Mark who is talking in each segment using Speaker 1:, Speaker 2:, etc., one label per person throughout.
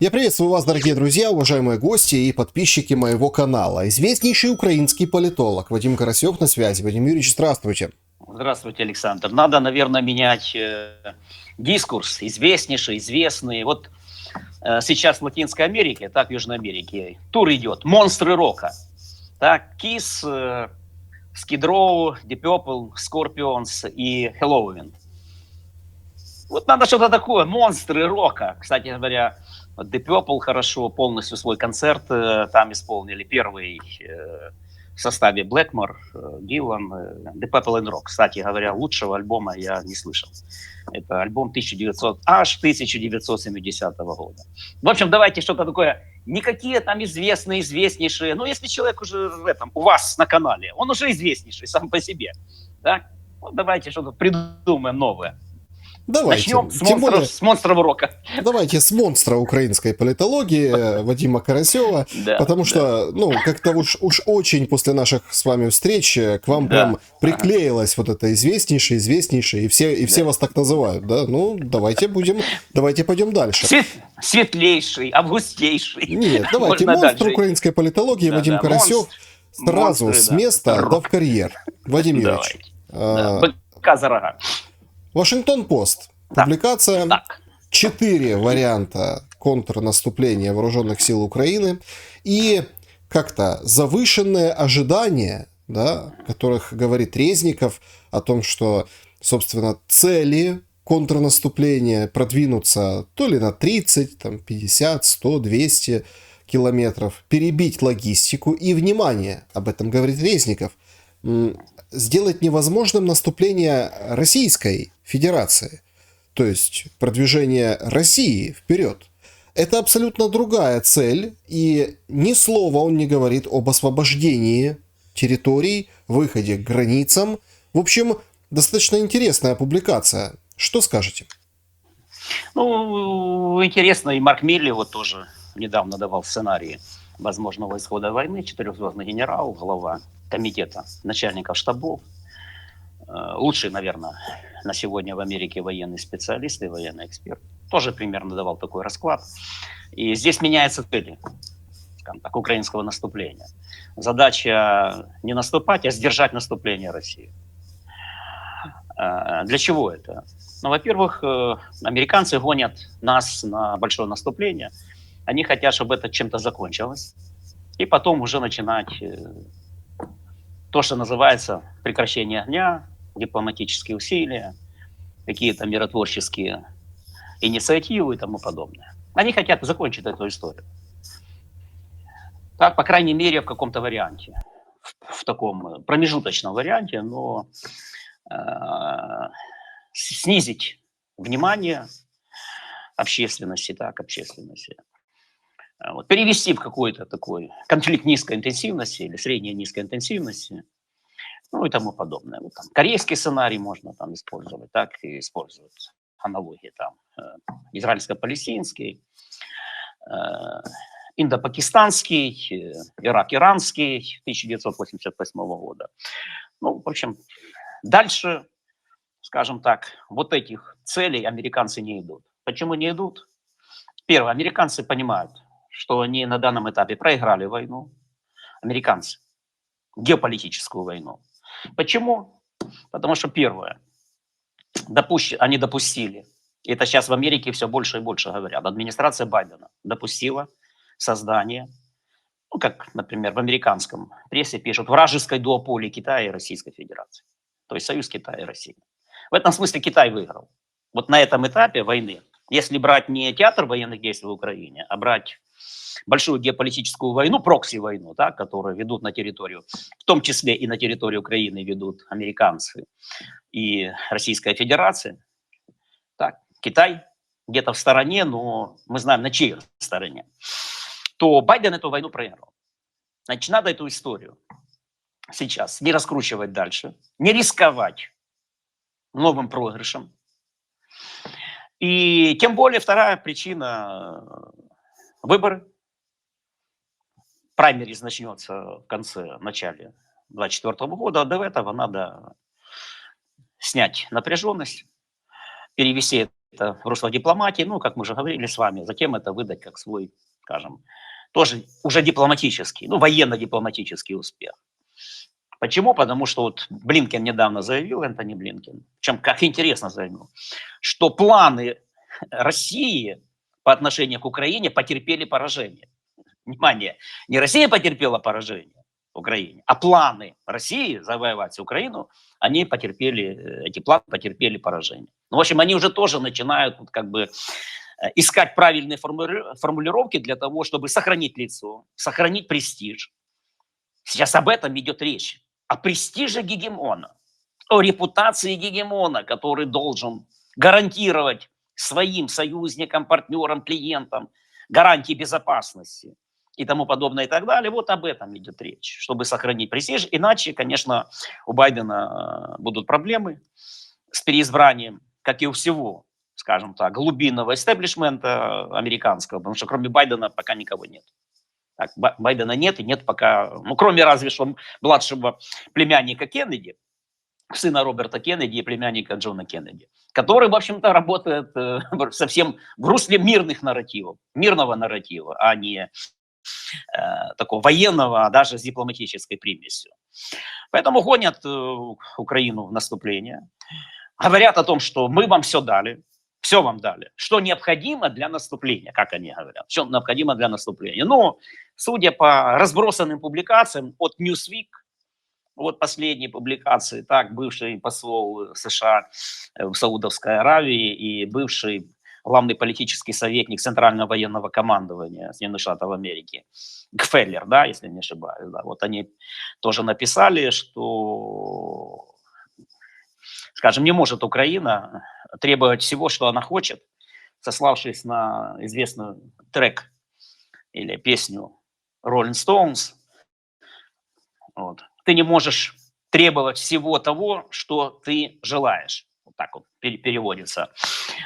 Speaker 1: Я приветствую вас, дорогие друзья, уважаемые гости и подписчики моего канала. Известнейший украинский политолог Вадим Карасев на связи. Вадим Юрьевич, здравствуйте.
Speaker 2: Здравствуйте, Александр. Надо, наверное, менять дискурс. Известнейший, известный. Вот сейчас в Латинской Америке, так в Южной Америке, тур идет. Монстры рока. Так, Kiss, Skid Row, Deep Purple, Scorpions и Helloween. Вот надо что-то такое, монстры рока. Кстати говоря, Deep Purple хорошо полностью свой концерт там исполнили. Первый в составе Блэкмор, Гиллан, Deep Purple and Rock. Кстати говоря, лучшего альбома я не слышал. Это альбом 1970 года. В общем, давайте что-то такое. Никакие там известнейшие. Но если человек уже у вас на канале, он уже известнейший сам по себе. Так? Вот давайте что-то придумаем новое.
Speaker 1: Давайте.
Speaker 2: Начнем с монстров рока.
Speaker 1: Давайте с монстра украинской политологии Вадима Карасева, потому что, как-то уж очень после наших с вами встреч к вам прям приклеилось вот это известнейший, и все вас так называют, да? Ну, давайте пойдем дальше.
Speaker 2: Светлейший, августейший.
Speaker 1: Нет, давайте монстр украинской политологии Вадим Карасев сразу с места в карьер. Вадим Юрьевич.
Speaker 2: Быка за рога.
Speaker 1: Вашингтон-Пост. Публикация. 4 варианта контрнаступления вооруженных сил Украины и как-то завышенные ожидания, да, о которых говорит Резников, о том, что, собственно, цели контрнаступления продвинуться то ли на 30, там, 50, 100, 200 километров, перебить логистику и, внимание, об этом говорит Резников, сделать невозможным наступление Российской Федерации, то есть продвижение России вперед. Это абсолютно другая цель, и ни слова он не говорит об освобождении территорий, выходе к границам. В общем, достаточно интересная публикация. Что скажете?
Speaker 2: Ну, интересно, и Марк Милли вот тоже недавно давал сценарии возможного исхода войны. Четырехзвездный генерал, глава комитета начальников штабов. Лучший, наверное, на сегодня в Америке военный специалист и военный эксперт. Тоже примерно давал такой расклад. И здесь меняются цели, скажем так, украинского наступления. Задача не наступать, а сдержать наступление России. Для чего это? Ну, во-первых, американцы гонят нас на большое наступление. Они хотят, чтобы это чем-то закончилось. И потом уже начинать то, что называется прекращение огня, дипломатические усилия, какие-то миротворческие инициативы и тому подобное. Они хотят закончить эту историю. Так, по крайней мере, в каком-то варианте. В таком промежуточном варианте, но снизить внимание общественности, вот, перевести в какой-то такой конфликт низкой интенсивности или средней низкой интенсивности, ну и тому подобное. Вот, там, корейский сценарий можно там использовать, так и использовать аналогии там израильско-палестинский, индо-пакистанский, Ирак-иранский 1988 года. Ну, в общем, дальше, скажем так, вот этих целей американцы не идут. Почему не идут? Первое, американцы понимают, что они на данном этапе проиграли войну. Американцы. Геополитическую войну. Почему? Потому что первое, они допустили, и это сейчас в Америке все больше и больше говорят, администрация Байдена допустила создание, ну, как, например, в американском прессе пишут, вражеской дуополии Китая и Российской Федерации. То есть союз Китая и России. В этом смысле Китай выиграл. Вот на этом этапе войны, если брать не театр военных действий в Украине, а брать большую геополитическую войну, прокси-войну, да, которую ведут на территорию, в том числе и на территорию Украины ведут американцы и Российская Федерация. Так, Китай где-то в стороне, но мы знаем, на чьей стороне. То Байден эту войну проиграл. Значит, надо эту историю сейчас не раскручивать дальше, не рисковать новым проигрышем. И тем более вторая причина – выборы. Праймериз начнется в начале 2024 года, а до этого надо снять напряженность, перевести это русло дипломатии, ну, как мы уже говорили с вами, затем это выдать как свой, скажем, тоже уже дипломатический, ну, военно-дипломатический успех. Почему? Потому что вот Блинкен недавно заявил, Энтони Блинкен, причем как интересно заявил, что планы России по отношению к Украине потерпели поражение. Внимание, не Россия потерпела поражение в Украине, а планы России завоевать Украину, они потерпели, эти планы потерпели поражение. Ну, в общем, они уже тоже начинают вот, как бы искать правильные формулировки для того, чтобы сохранить лицо, сохранить престиж. Сейчас об этом идет речь. О престиже гегемона, о репутации гегемона, который должен гарантировать своим союзникам, партнерам, клиентам гарантии безопасности и тому подобное и так далее. Вот об этом идет речь, чтобы сохранить престиж. Иначе, конечно, у Байдена будут проблемы с переизбранием, как и у всего, скажем так, глубинного истеблишмента американского, потому что кроме Байдена пока никого нет. Так, Байдена нет, и нет пока, ну, кроме разве что младшего племянника Кеннеди, сына Роберта Кеннеди и племянника Джона Кеннеди, который, в общем-то, работает совсем в русле мирного нарратива, а не такого военного, а даже с дипломатической примесью. Поэтому гонят Украину в наступление, говорят о том, что мы вам все дали, все вам дали, что необходимо для наступления, как они говорят, что необходимо для наступления. Но, судя по разбросанным публикациям от Newsweek, вот последние публикации, так, бывший посол США в Саудовской Аравии и бывший главный политический советник Центрального военного командования Соединенных Штатов Америки, Гфеллер, да, если не ошибаюсь, да, вот они тоже написали, что, скажем, не может Украина требовать всего, что она хочет, сославшись на известный трек или песню Rolling Stones. Вот. Ты не можешь требовать всего того, что ты желаешь. Вот так вот переводится.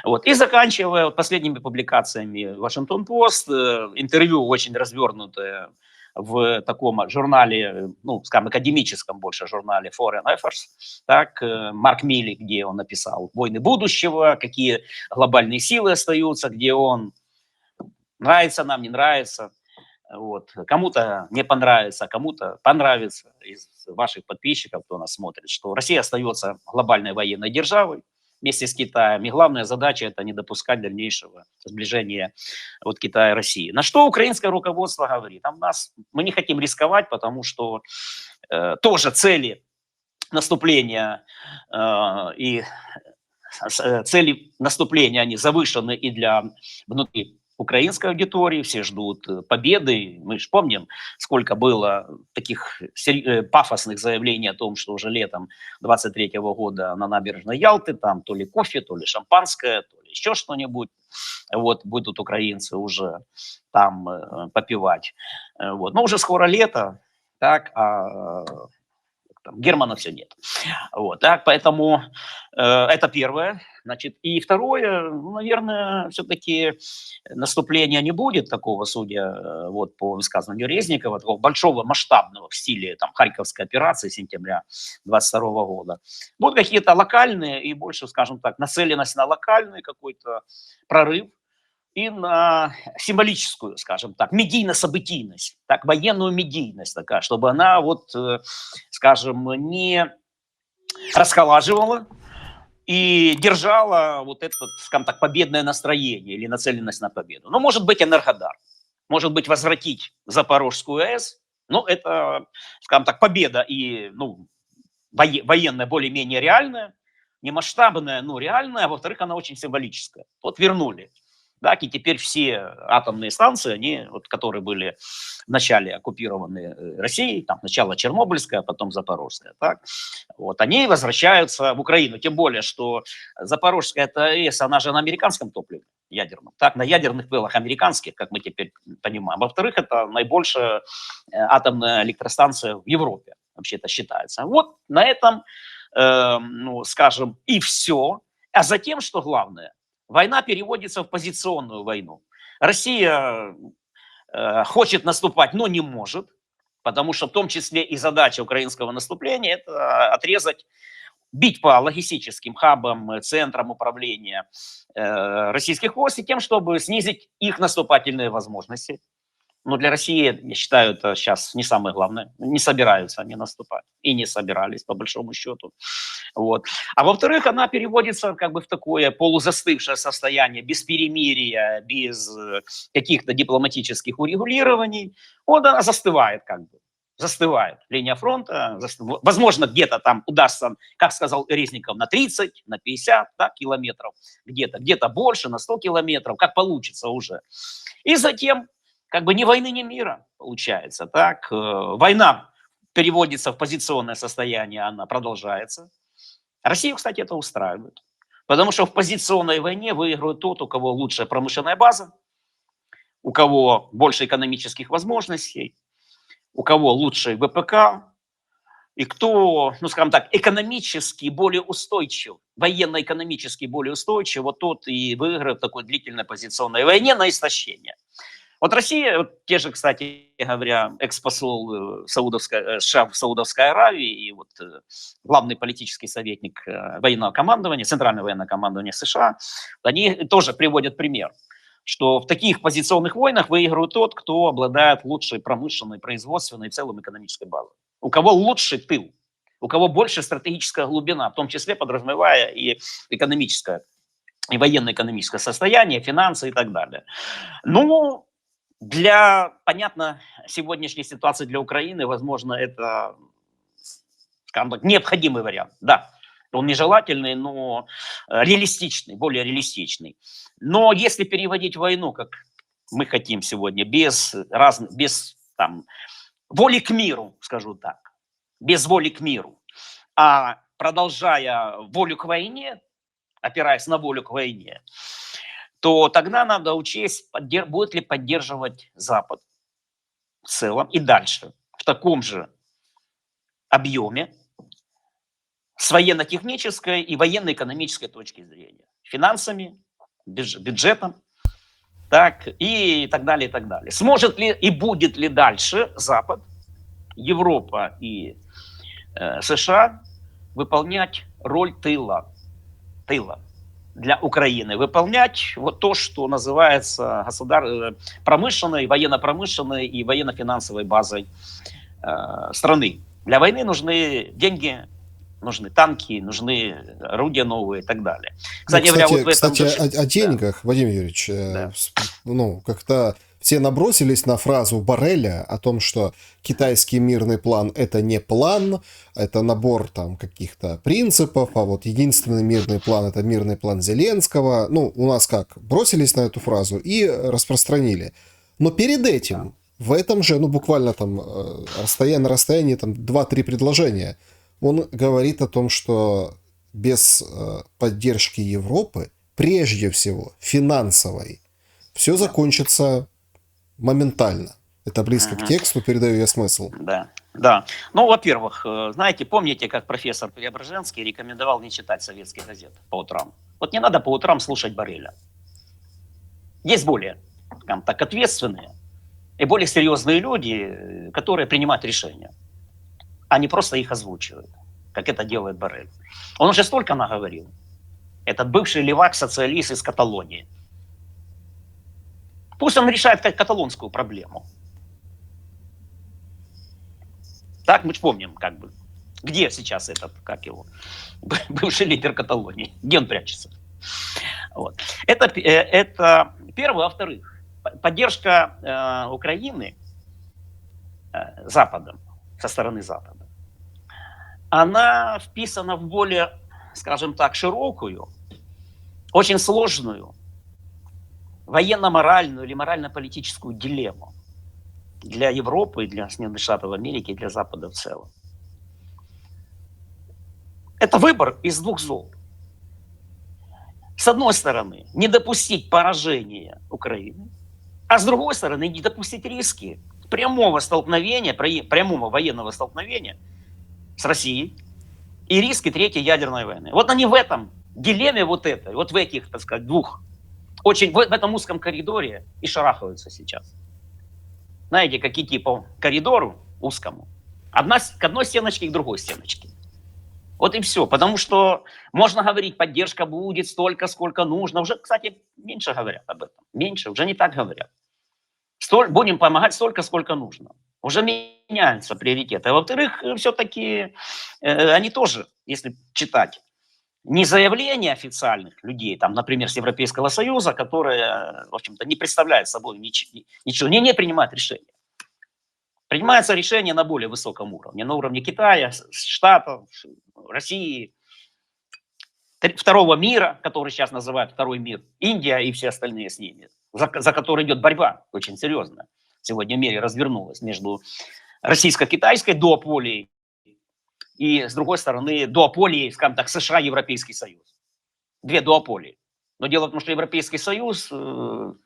Speaker 2: Вот. И заканчивая вот последними публикациями Вашингтон-Пост, интервью очень развернутое в таком журнале, ну, скажем, академическом больше журнале Foreign Affairs, так, Марк Милли, где он написал «Войны будущего», какие глобальные силы остаются, где он нравится нам, не нравится. Вот. Кому-то не понравится, кому-то понравится из ваших подписчиков, кто нас смотрит, что Россия остается глобальной военной державой вместе с Китаем. И главная задача – это не допускать дальнейшего сближения от Китая и России. На что украинское руководство говорит? Мы не хотим рисковать, потому что тоже цели наступления и цели наступления, они завышены и для внутри украинской аудитории, все ждут победы. Мы же помним, сколько было таких пафосных заявлений о том, что уже летом 23-го года на набережной Ялты там то ли кофе, то ли шампанское, то ли еще что-нибудь. Вот будут украинцы уже там попивать. Вот. Но уже скоро лето, так, там, Германа все нет. Вот, так, поэтому это первое. Значит, и второе, ну, наверное, все-таки наступления не будет такого, судя вот, по высказыванию Резникова, такого большого, масштабного в стиле там, Харьковской операции сентября 22 года. Будут какие-то локальные и больше, скажем так, нацеленность на локальный какой-то прорыв и на символическую, скажем так, медийно-событийность, так, военную медийность такая, чтобы она, вот, скажем, не расхолаживала и держала вот это, скажем так, победное настроение или нацеленность на победу. Ну, может быть, Энергодар, может быть, возвратить Запорожскую АЭС, ну, это, скажем так, победа и, ну, военная более-менее реальная, не масштабная, но реальная, а во-вторых, она очень символическая. Вот вернули. Так, и теперь все атомные станции, они, вот, которые были вначале оккупированы Россией, там сначала Чернобыльская, а потом Запорожская, так, вот, они возвращаются в Украину. Тем более, что Запорожская АЭС, она же на американском топливе ядерном, так, на ядерных пылах американских, как мы теперь понимаем. Во-вторых, это наибольшая атомная электростанция в Европе, вообще-то считается. Вот на этом, ну, скажем, и все. А затем, что главное, война переводится в позиционную войну. Россия хочет наступать, но не может, потому что в том числе и задача украинского наступления – это отрезать бить по логистическим хабам, центрам управления российских войск, и тем, чтобы снизить их наступательные возможности. Но для России, я считаю, это сейчас не самое главное. Не собираются они наступать. И не собирались, по большому счету. Вот. А во-вторых, она переводится как бы в такое полузастывшее состояние, без перемирия, без каких-то дипломатических урегулирований. Вот она застывает как бы. Застывает линия фронта. Возможно, где-то там удастся, как сказал Резников, на 30, на 50 километров. Где-то больше, на 100 километров. Как получится уже. И затем как бы ни войны, ни мира получается. Так? Война переводится в позиционное состояние, она продолжается. Россию, кстати, это устраивает. Потому что в позиционной войне выигрывает тот, у кого лучшая промышленная база, у кого больше экономических возможностей, у кого лучший ВПК, и кто, ну скажем так, экономически более устойчив, военно-экономически более устойчив, вот тот и выиграет в такой длительной позиционной войне на истощение. Вот Россия, вот те же, кстати говоря, экс-посол США в Саудовской Аравии и вот главный политический советник военного командования, Центрального военного командования США, они тоже приводят пример, что в таких позиционных войнах выигрывает тот, кто обладает лучшей промышленной, производственной и в целом экономической базой. У кого лучший тыл, у кого больше стратегическая глубина, в том числе подразумевая и экономическое, и военно-экономическое состояние, финансы и так далее. Ну, для, понятно, сегодняшней ситуации для Украины, возможно, это, скажем так, необходимый вариант. Да, он нежелательный, но реалистичный, более реалистичный. Но если переводить войну, как мы хотим сегодня, без там, воли к миру, скажу так, без воли к миру, а продолжая волю к войне, опираясь на волю к войне, то тогда надо учесть, будет ли поддерживать Запад в целом и дальше в таком же объеме с военно-технической и военно-экономической точки зрения. Финансами, бюджетом, так, и так далее, и так далее. Сможет ли и будет ли дальше Запад, Европа и США выполнять роль тыла для Украины, выполнять вот то, что называется промышленной, военно-промышленной и военно-финансовой базой страны. Для войны нужны деньги, нужны танки, нужны орудия новые и так далее.
Speaker 1: Кстати, говоря, вот в этом о деньгах, да. Вадим Юрьевич, да. Ну, как-то все набросились на фразу Борреля о том, что китайский мирный план – это не план, это набор там каких-то принципов, а вот единственный мирный план – это мирный план Зеленского. Ну, у нас как, бросились на эту фразу и распространили. Но перед этим, в этом же, ну, буквально там на расстоянии там 2-3 предложения, он говорит о том, что без поддержки Европы, прежде всего финансовой, все закончится моментально. Это близко к тексту, передаю я смысл.
Speaker 2: Да, да. Ну, во-первых, знаете, помните, как профессор Преображенский рекомендовал не читать советские газеты по утрам? Вот не надо по утрам слушать Борреля. Есть более, скажем так, ответственные и более серьезные люди, которые принимают решения, а не просто их озвучивают, как это делает Боррель. Он уже столько наговорил. Этот бывший левак-социалист из Каталонии. Пусть он решает каталонскую проблему. Так, мы же помним, как бы, где сейчас этот, как его, бывший лидер Каталонии, где он прячется. Вот. Это первое. Во-вторых, поддержка Украины Западом, со стороны Запада, она вписана в более, скажем так, широкую, очень сложную военно-моральную или морально-политическую дилемму для Европы, для Соединенных Штатов Америки и для Запада в целом. Это выбор из двух зол. С одной стороны, не допустить поражения Украины, а с другой стороны, не допустить риски прямого столкновения, прямого военного столкновения с Россией и риски третьей ядерной войны. Вот они в этом дилемме вот этой, вот в этих, так сказать, двух, очень в этом узком коридоре и шарахаются сейчас. Знаете, как идти по коридору узкому, к одной стеночке и к другой стеночке. Вот и все. Потому что можно говорить, поддержка будет столько, сколько нужно. Уже, кстати, меньше говорят об этом. Меньше, уже не так говорят. Будем помогать столько, сколько нужно. Уже меняются приоритеты. А во-вторых, все-таки они тоже, если читать, не заявления официальных людей, там, например, с Европейского Союза, которые, в общем-то, не представляют собой ничего, не принимают решения. Принимается решение на более высоком уровне, на уровне Китая, Штатов, России, второго мира, который сейчас называют второй мир, Индия и все остальные с ними, за который идет борьба очень серьезная. Сегодня в мире развернулась между российско-китайской дуополией и, с другой стороны, дуополией, скажем так, США и Европейский Союз. Две дуополии. Но дело в том, что Европейский Союз, ну,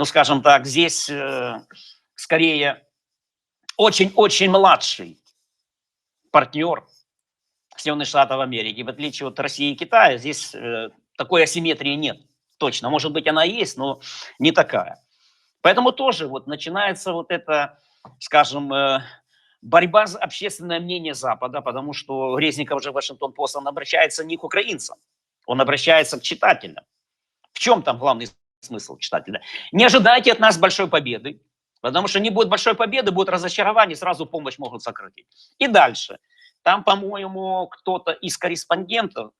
Speaker 2: скажем так, здесь скорее очень-очень младший партнер Соединенных Штатов Америки. В отличие от России и Китая, здесь такой асимметрии нет. Точно, может быть, она есть, но не такая. Поэтому тоже вот начинается вот эта, скажем, борьба за общественное мнение Запада, потому что Резников же в Вашингтон-Пост, он обращается не к украинцам, он обращается к читателям. В чем там главный смысл читателя? Не ожидайте от нас большой победы, потому что не будет большой победы, будет разочарование, сразу помощь могут сократить. И дальше. Там, по-моему, кто-то из корреспондентов,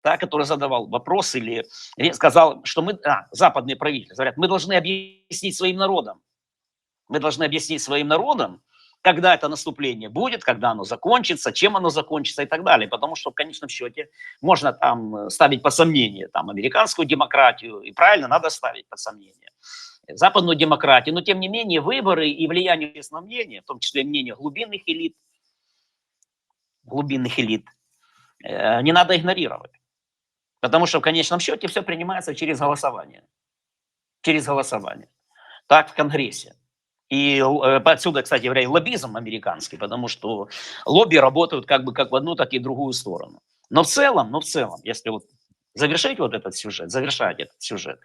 Speaker 2: да, который задавал вопрос или сказал, что мы, западные правительства, говорят, мы должны объяснить своим народам. Мы должны объяснить своим народам, когда это наступление будет, когда оно закончится, чем оно закончится и так далее. Потому что в конечном счете можно там ставить под сомнение там, американскую демократию, и правильно, надо ставить под сомнение западную демократию. Но тем не менее выборы и влияние общественного мнения, в том числе мнение глубинных элит, не надо игнорировать. Потому что в конечном счете все принимается через голосование. Через голосование. Так в Конгрессе. И отсюда, кстати говоря, и лоббизм американский, потому что лобби работают как бы как в одну, так и в другую сторону. Но в целом, если вот завершать этот сюжет,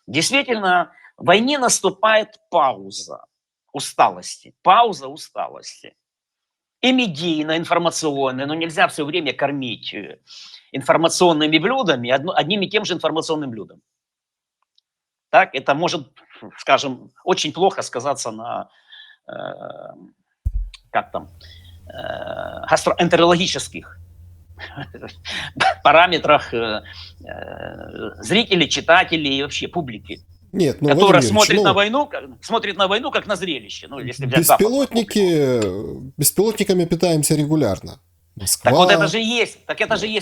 Speaker 2: действительно, в войне наступает пауза усталости. Пауза усталости. И медийно, информационная, но нельзя все время кормить информационными блюдами, одним и тем же информационным блюдом. Так, это может, скажем, очень плохо сказаться на гастроэнтерологических параметрах зрителей, читателей и вообще публики.
Speaker 1: Нет, ну,
Speaker 2: которая
Speaker 1: смотрит
Speaker 2: на войну как на зрелище. Ну, если
Speaker 1: беспилотниками питаемся регулярно. Москва...
Speaker 2: Так вот это же есть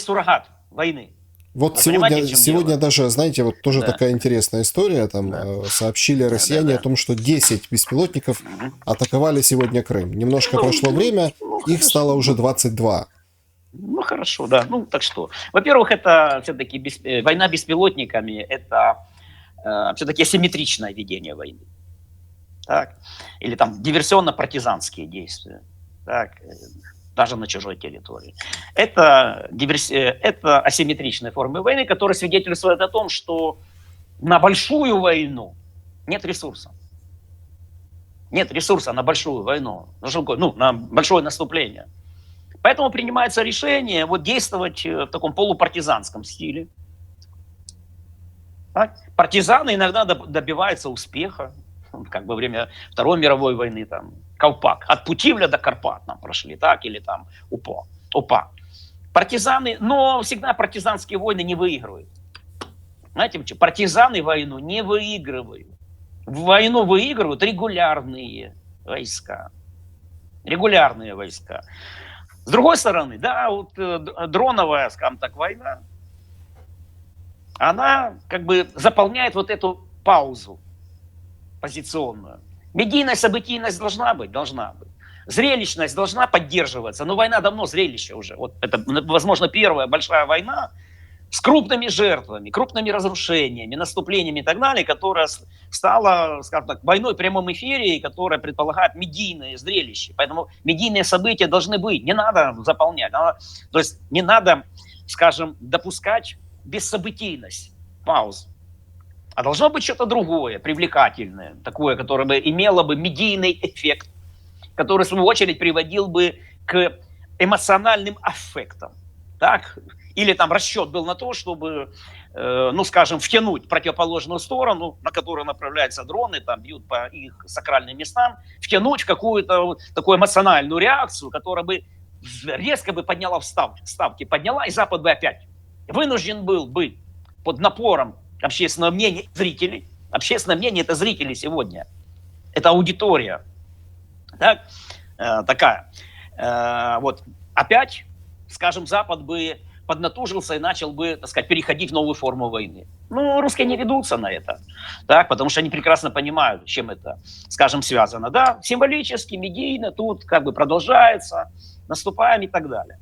Speaker 2: суррогат войны.
Speaker 1: Вот сегодня даже, знаете, вот тоже такая интересная история. Там сообщили россияне о том, что 10 беспилотников атаковали сегодня Крым. Немножко прошло время, их стало уже 22.
Speaker 2: Ну, хорошо, да. Ну, так что. Во-первых, это все-таки война беспилотниками, это все-таки асимметричное ведение войны. Так? Или там диверсионно-партизанские действия. Так? Даже на чужой территории. Это асимметричные формы войны, которые свидетельствуют о том, что на большую войну нет ресурса. Нет ресурса на большую войну, на большое наступление. Поэтому принимается решение действовать в таком полупартизанском стиле. Так? Партизаны иногда добиваются успеха, как бы во время Второй мировой войны, там, Ковпак, от Путивля до Карпат нам прошли, так, или там УПА. Партизаны, но всегда партизанские войны не выигрывают. Знаете почему? Партизаны войну не выигрывают. Войну выигрывают регулярные войска. Регулярные войска. С другой стороны, да, вот дроновая, скажем так, война, она как бы заполняет вот эту паузу позиционную. Медийность, событийность должна быть. Зрелищность должна поддерживаться. Но война давно зрелище уже. Вот это, возможно, первая большая война с крупными жертвами, крупными разрушениями, наступлениями и так далее, которая стала, скажем так, войной в прямом эфире, которая предполагает медийное зрелище. Поэтому медийные события должны быть. Не надо заполнять. То есть не надо, скажем, допускать бессобытийность, паузу. А должно быть что-то другое, привлекательное, такое, которое бы имело бы медийный эффект, который, в свою очередь, приводил бы к эмоциональным аффектам. так, или там расчет был на то, чтобы, ну, скажем, втянуть противоположную сторону, на которую направляются дроны, там бьют по их сакральным местам, втянуть в какую-то вот такую эмоциональную реакцию, которая бы резко бы подняла ставки, подняла, и Запад бы опять вынужден был бы под напором общественного мнения зрителей. Общественное мнение – это зрители сегодня, это аудитория, так, такая. Вот опять, скажем, Запад бы поднатужился и начал бы, так сказать, переходить в новую форму войны. Ну, русские не ведутся на это, так, потому что они прекрасно понимают, с чем это, скажем, связано. Да, символически, медийно, тут как бы продолжается, наступаем и так далее.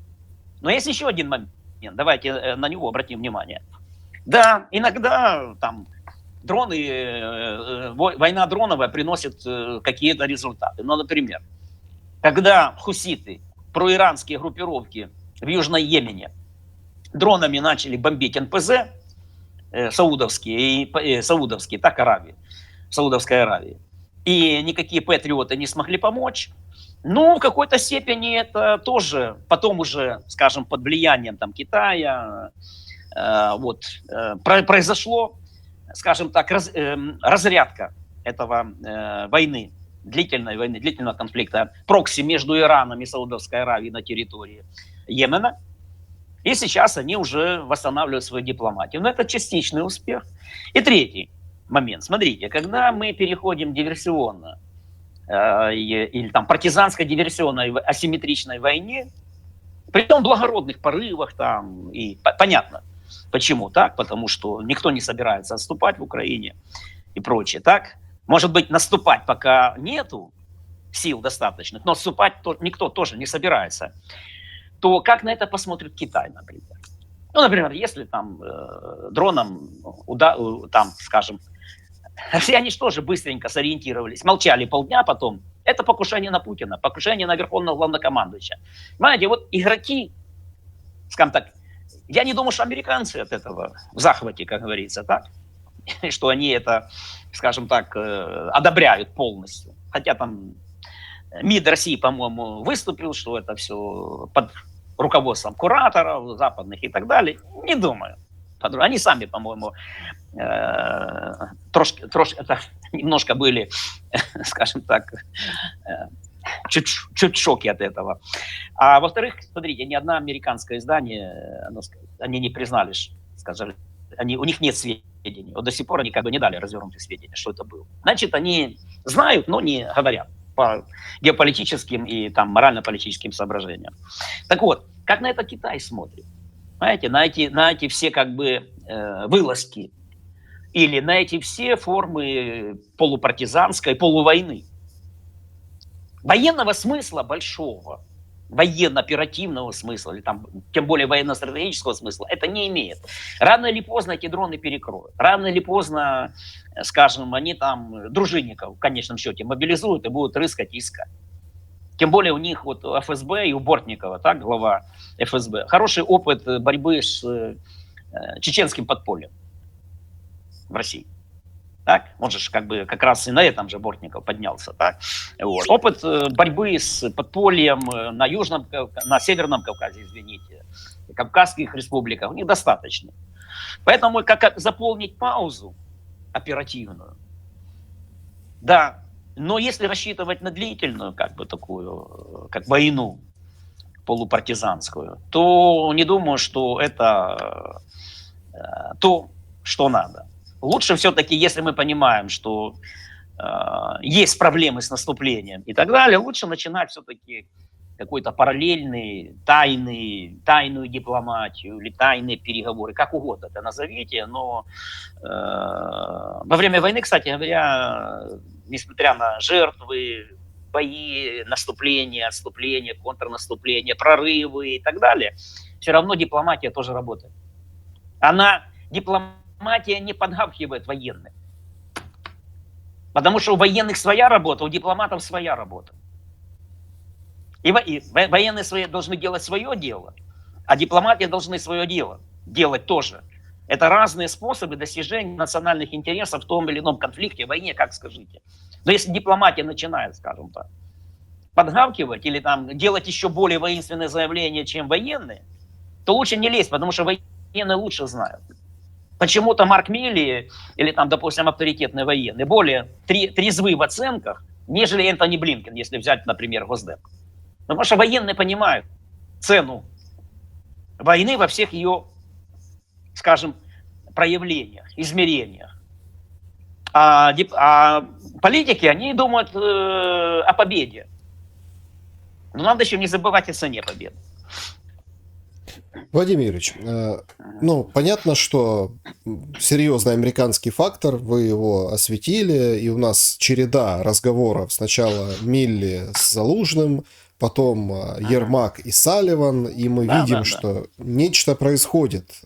Speaker 2: Но есть еще один момент, давайте на него обратим внимание. Да, иногда там дроны, война дроновая приносит какие-то результаты. Ну, например, когда хуситы, проиранские группировки в Южном Йемене дронами начали бомбить НПЗ саудовские, так Аравии, Саудовской Аравии, и никакие патриоты не смогли помочь, ну, в какой-то степени это тоже потом уже, скажем, под влиянием там Китая, произошло, скажем так, разрядка этого войны, длительного конфликта, прокси между Ираном и Саудовской Аравией на территории Йемена. И сейчас они уже восстанавливают свою дипломатию. Но это частичный успех. И третий момент. Смотрите, когда мы переходим диверсионно или там партизанской диверсионной асимметричной войне, при том благородных порывах там, и понятно, почему так, потому что никто не собирается отступать в Украине и прочее, так? Может быть, наступать пока нету сил достаточных, но отступать никто тоже не собирается. То как на это посмотрит Китай, например? Ну, например, если там дроном, там, скажем, россияне же тоже быстренько сориентировались, молчали полдня потом. Это покушение на Путина, покушение на верховного главнокомандующего. Понимаете, вот игроки, скажем так, я не думаю, что американцы от этого в захвате, как говорится, так? Что они это, скажем так, одобряют полностью. Хотя там МИД России, по-моему, выступил, что это все под руководством кураторов западных и так далее. Не думаю. Они сами, по-моему, это немножко были, скажем так, чуть в шоке от этого. А во-вторых, смотрите, ни одно американское издание, они не признали, сказали, у них нет сведений. Вот до сих пор они как бы не дали развернутых сведений, что это было. Значит, они знают, но не говорят по геополитическим и там морально-политическим соображениям. Так вот, как на это Китай смотрит? Знаете, на эти все как бы вылазки или на эти все формы полупартизанской, полувойны. Военного смысла большого, военно-оперативного смысла, или там, тем более военно-стратегического смысла, это не имеет. Рано или поздно эти дроны перекроют. Рано или поздно, скажем, они там дружинников в конечном счете мобилизуют и будут рыскать и искать. Тем более у них вот у ФСБ и у Бортникова, так, глава ФСБ, хороший опыт борьбы с чеченским подпольем в России. Так? Он же как бы как раз и на этом же Бортников поднялся. Так? Вот. Опыт борьбы с подпольем на Северном Кавказе, извините, Кавказских республиках, у них достаточно. Поэтому как заполнить паузу оперативную, да, но если рассчитывать на длительную, как бы такую, как войну полупартизанскую, то не думаю, что это то, что надо. Лучше все-таки, если мы понимаем, что есть проблемы с наступлением и так далее, лучше начинать все-таки какой-то параллельный, тайную дипломатию или тайные переговоры, как угодно это назовите, но во время войны, кстати говоря, несмотря на жертвы, бои, наступления, отступления, контрнаступления, прорывы и так далее, все равно дипломатия тоже работает. Дипломатия не подгавкивает военных. Потому что у военных своя работа, у дипломатов своя работа. И военные должны делать свое дело, а дипломатия должны свое дело делать тоже. Это разные способы достижения национальных интересов в том или ином конфликте, войне, как скажите. Но если дипломатия начинает, скажем так, подгавкивать или там делать еще более воинственные заявления, чем военные, то лучше не лезть, потому что военные лучше знают. Почему-то Марк Милли или там, допустим, авторитетный военный более трезвы в оценках, нежели Энтони Блинкен, если взять, например, Госдеп. Потому что военные понимают цену войны во всех ее, скажем, проявлениях, измерениях. А политики, они думают о победе. Но надо еще не забывать о цене победы.
Speaker 1: Владимир Юрьевич, ну, понятно, что серьезный американский фактор, вы его осветили, и у нас череда разговоров. Сначала Милли с Залужным, потом Ермак и Салливан, и мы видим, что нечто происходит.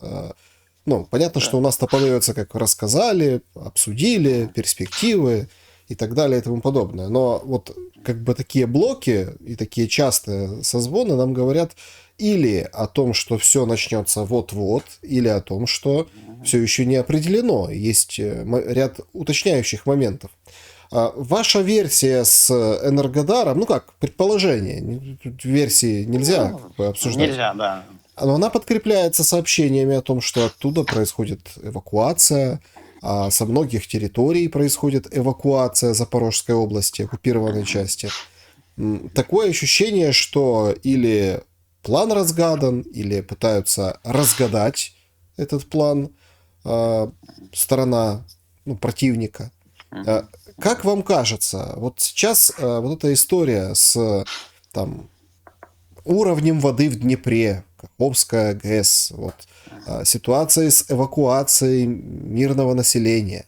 Speaker 1: Ну, понятно, что у нас-то подается, как рассказали, обсудили, перспективы и так далее и тому подобное. Но вот как бы такие блоки и такие частые созвоны нам говорят или о том, что все начнется вот-вот, или о том, что все еще не определено. Есть ряд уточняющих моментов. Ваша версия с Энергодаром, ну как, предположение, тут версии нельзя обсуждать.
Speaker 2: Нельзя, да.
Speaker 1: Но она подкрепляется сообщениями о том, что оттуда происходит эвакуация, а со многих территорий происходит эвакуация Запорожской области, оккупированной части. Такое ощущение, что или план разгадан, или пытаются разгадать этот план сторона противника. Как вам кажется, вот сейчас вот эта история с там, уровнем воды в Днепре, Каховская ГЭС, вот, ситуация с эвакуацией мирного населения,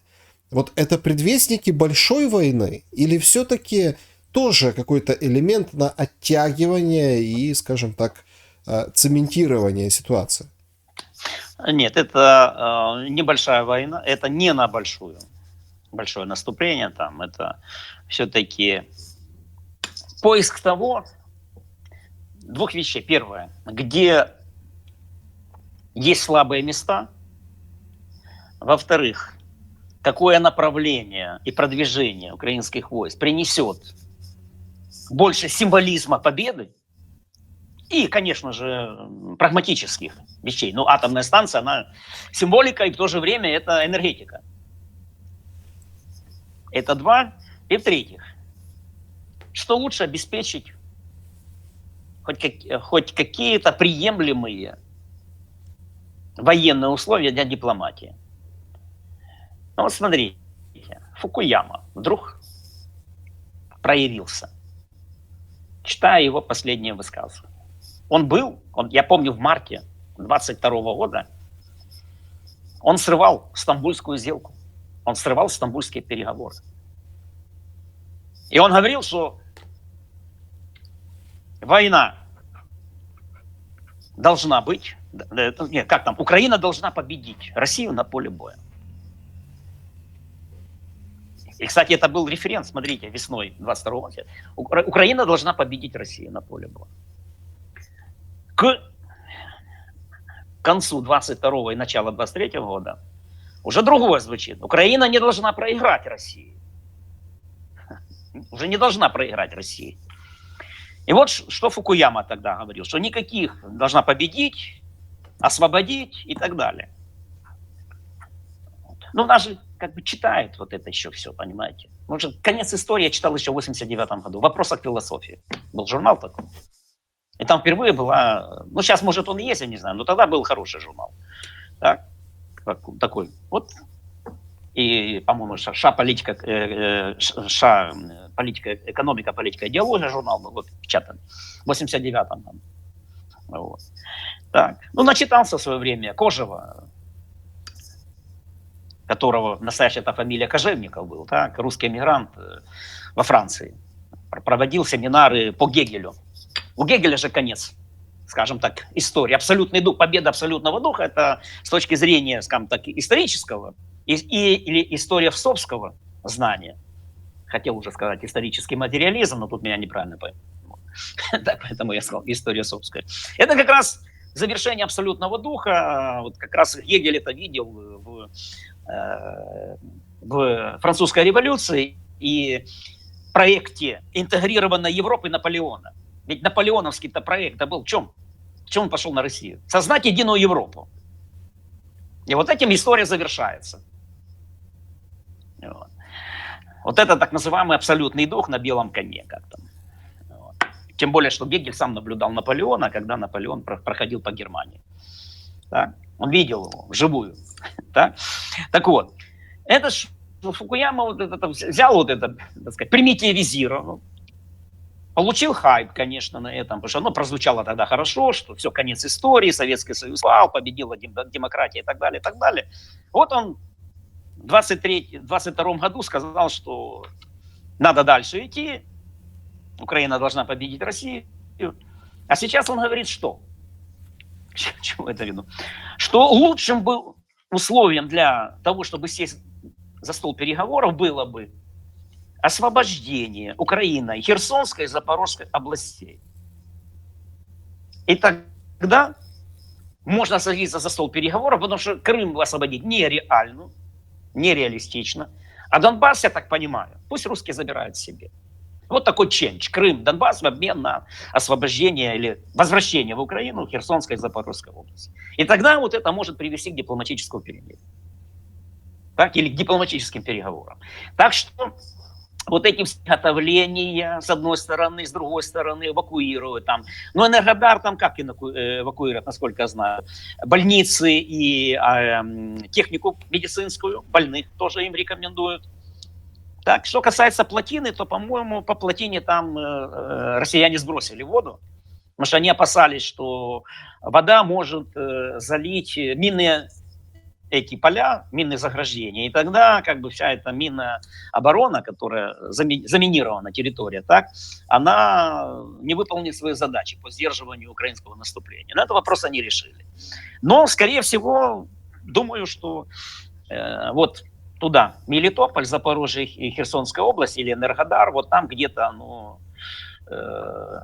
Speaker 1: вот это предвестники большой войны или все-таки тоже какой-то элемент на оттягивание и, скажем так, цементирование ситуации?
Speaker 2: Нет, это небольшая война, это не на большое наступление, там, это все-таки поиск двух вещей. Первое, где есть слабые места. Во-вторых, какое направление и продвижение украинских войск принесет больше символизма победы и, конечно же, прагматических вещей. Ну, атомная станция, она символика, и в то же время это энергетика. Это два. И в-третьих, что лучше обеспечить хоть какие-то приемлемые военные условия для дипломатии. Ну вот смотрите, Фукуяма вдруг проявился. Читаю его последнее высказывание. Я помню, в марте 22 года он срывал Стамбульскую сделку. Он срывал стамбульские переговоры. И он говорил, что война должна быть, Украина должна победить Россию на поле боя. И, кстати, это был референс, смотрите, весной 22 года. Украина должна победить Россию на поле боя. К концу 22 и начала 23 года уже другое звучит. Украина не должна проиграть России. Уже не должна проиграть России. И вот что Фукуяма тогда говорил, что никаких должна победить, освободить и так далее. Ну, нас же как бы читает вот это еще все, понимаете. Может, конец истории я читал еще в 89 году. В «Вопросах философии». Был журнал такой. И там впервые была... Ну, сейчас, может, он и есть, я не знаю, но тогда был хороший журнал. Так, такой. Вот. И, по-моему, политика, экономика, политика, идеология журнал был вот, печатан в 89-м году. Вот. Так. Ну, начитался в свое время Кожева, которого настоящая фамилия Кожевников был, так, русский эмигрант во Франции. Проводил семинары по Гегелю. У Гегеля же конец, скажем так, истории. Абсолютный дух, победа абсолютного духа, это с точки зрения, скажем так, исторического или историовского знания. Хотел уже сказать исторический материализм, но тут меня неправильно поймут. Поэтому я сказал историосовская. Это как раз завершение абсолютного духа. Вот как раз Гегель это видел в французской революции и проекте интегрированной Европы Наполеона. Ведь наполеоновский-то проект был в чем? Чего он пошел на Россию? Создать единую Европу. И вот этим история завершается. Вот это так называемый абсолютный дух на белом коне. Как-то. Вот. Тем более, что Гегель сам наблюдал Наполеона, когда Наполеон проходил по Германии. Так? Он видел его вживую. Так? Так вот, это ж Фукуяма вот это, взял вот это, так сказать, примитивизировал. Получил хайп, конечно, на этом, потому что оно прозвучало тогда хорошо, что все, конец истории, Советский Союз пал, победила демократия и так далее, и так далее. Вот он в 22 году сказал, что надо дальше идти, Украина должна победить Россию. А сейчас он говорит, что? К чему это веду? Что лучшим был условием для того, чтобы сесть за стол переговоров, было бы освобождение Украины, Херсонской и Запорожской областей. И тогда можно садиться за стол переговоров, потому что Крым освободить нереально, нереалистично. А Донбасс, я так понимаю, пусть русские забирают себе. Вот такой ченч. Крым, Донбасс в обмен на освобождение или возвращение в Украину Херсонской и Запорожской области. И тогда вот это может привести к дипломатическому перемирию. Так, или к дипломатическим переговорам. Так что вот эти изготовления, с одной стороны, с другой стороны, эвакуируют там. Но Энергодар там как эвакуируют, насколько я знаю, больницы и технику медицинскую, больных тоже им рекомендуют. Так, что касается плотины, то, по-моему, по плотине там россияне сбросили воду, потому что они опасались, что вода может залить минные эти поля, минные заграждения, и тогда как бы вся эта минная оборона, которая заминирована территория, так, она не выполнит свои задачи по сдерживанию украинского наступления. Но этот вопрос они решили. Но, скорее всего, думаю, что вот туда, Мелитополь, Запорожье и Херсонская область или Энергодар, вот там где-то оно,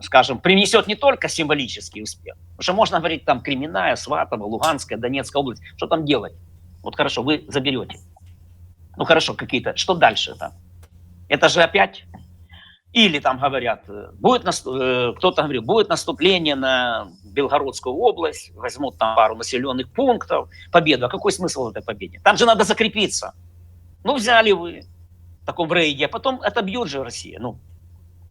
Speaker 2: скажем, принесет не только символический успех, потому что можно говорить там Кременная, Сватово, Луганская, Донецкая область, что там делать? Вот хорошо, вы заберете. Ну хорошо, какие-то, что дальше там? Это же опять, или там говорят, будет кто-то говорит, будет наступление на Белгородскую область, возьмут там пару населенных пунктов, победу. А какой смысл в этой победе? Там же надо закрепиться. Ну, взяли вы в таком рейде, а потом отобьет же Россия, ну,